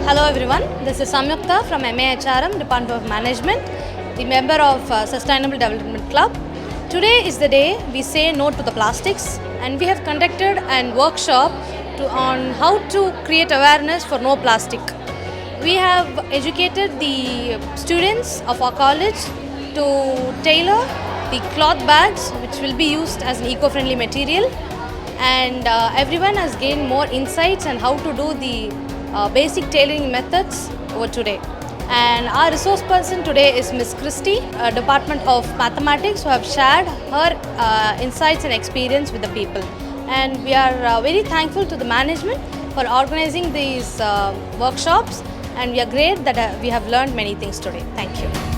Hello everyone, this is Samyukta from MAHRM, Department of Management, the member of Sustainable Development Club. Today is the day we say no to the plastics, and we have conducted a workshop on how to create awareness for no plastic. We have educated the students of our college to tailor the cloth bags which will be used as an eco-friendly material, and everyone has gained more insights on how to do the basic tailoring methods over today. And our resource person today is Miss Christy, Department of Mathematics, who have shared her insights and experience with the people. And we are very thankful to the management for organizing these workshops, and we are great that we have learned many things today. Thank you.